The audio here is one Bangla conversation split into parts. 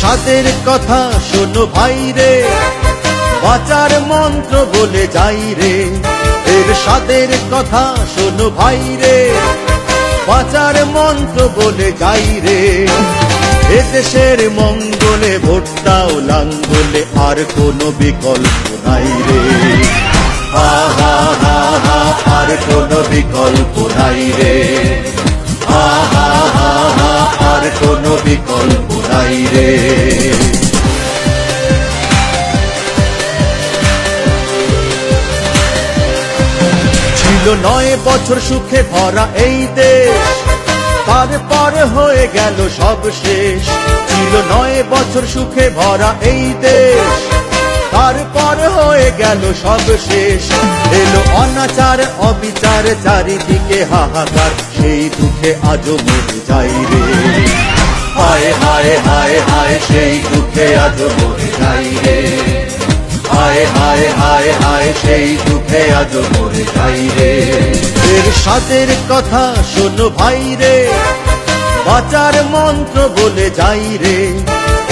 সাদের কথা শোনো ভাই রে, বাঁচার মন্ত্র বলে যাই রে। এর সাদের কথা শোনো ভাই রে, বাঁচার মন্ত্র বলে যাই রে। এ দেশের মঙ্গলে ভোট দাও লাঙ্গলে, আর কোনো বিকল্প নাই রে। হা হা হা হা, আর কোনো বিকল্প নাই রে। হা হা হা হা, আর কোনো বিকল্প নাই রে। ছিল 9 বছর সুখে ভরা এই দেশ, তারপর হয়ে গেল সব শেষ। ছিল 9 বছর সুখে ভরা এই দেশ, তারপর হয়ে গেল সব শেষ। এলো অনাচার অবিচার, চারিদিকে হাহাকার, সেই দুঃখে আজও মরে যাই রে। হায় হায় হায় হায়, সেই দুঃখে আজও মরে যাই রে। হায় হায় হায় হায়, সেই দুঃখে আজও মরে যাই রে। এর সাদের কথা শোনো ভাই রে, বাঁচার মন্ত্র বলে যাই রে।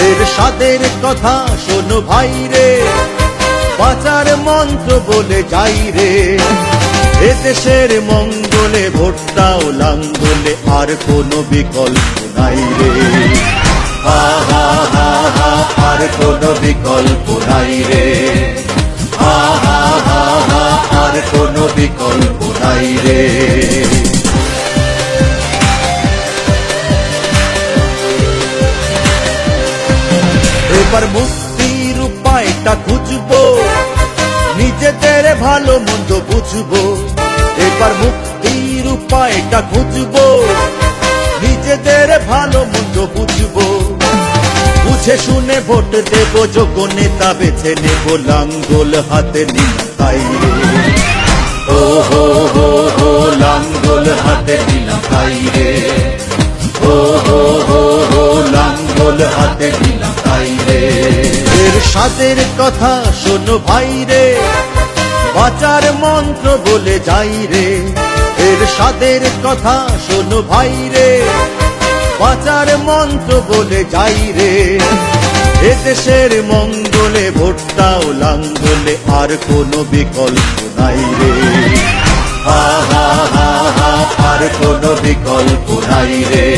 এর সাদের কথা শোনো ভাই রে, বাঁচার মন্ত্র বলে যাই রে। এ দেশের মঙ্গলে ভোট দাও লাঙ্গলে, আর কোনো বিকল্প নাই রে। হা হা হা হা, আর কোনো বিকল্প নাই রে। হা হা হা হা, আর কোনো বিকল্প নাই রে। এবার মুক্তির উপায়টা খুঁজবো, নিজেদের ভালো মন্দ বুঝবো। এবার মুক্তির উপায়টা খুঁজবো, নিজেদের ভালো মন্দ বুঝবো। বুঝে শুনে ভোট দেব, যোগ্য নেতা বেছে নেব, লাঙ্গল হাতে নিলাম তাই রে। ও হো হো হো, লাঙ্গল হাতে নিলাম তাই রে। ও হো হো হো, লাঙ্গল হাতে নিলাম তাই রে। এর সাদের কথা শোনো ভাই রে, বাঁচার মন্ত্র বলে যাই রে। এর সাদের কথা শোনো ভাই রে, বাঁচার মন্ত্র বলে যাই রে। এ দেশের মঙ্গলে ভোট দাও লাঙ্গলে, আর কোনো বিকল্প নাই রে। হা হা হা হা, আর কোনো বিকল্প নাই রে।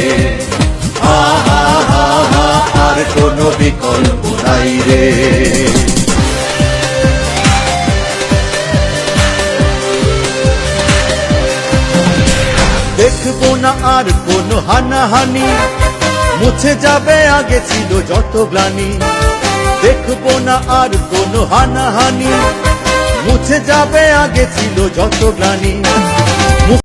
হা হা হা হা, আর কোনো বিকল্প নাই রে। দেখবো না আর কোনো হানাহানি, মুছে যাবে আগে ছিল যত গ্লানি। দেখবো না আর কোনো হানাহানি, মুছে যাবে আগে ছিল যত গ্লানি।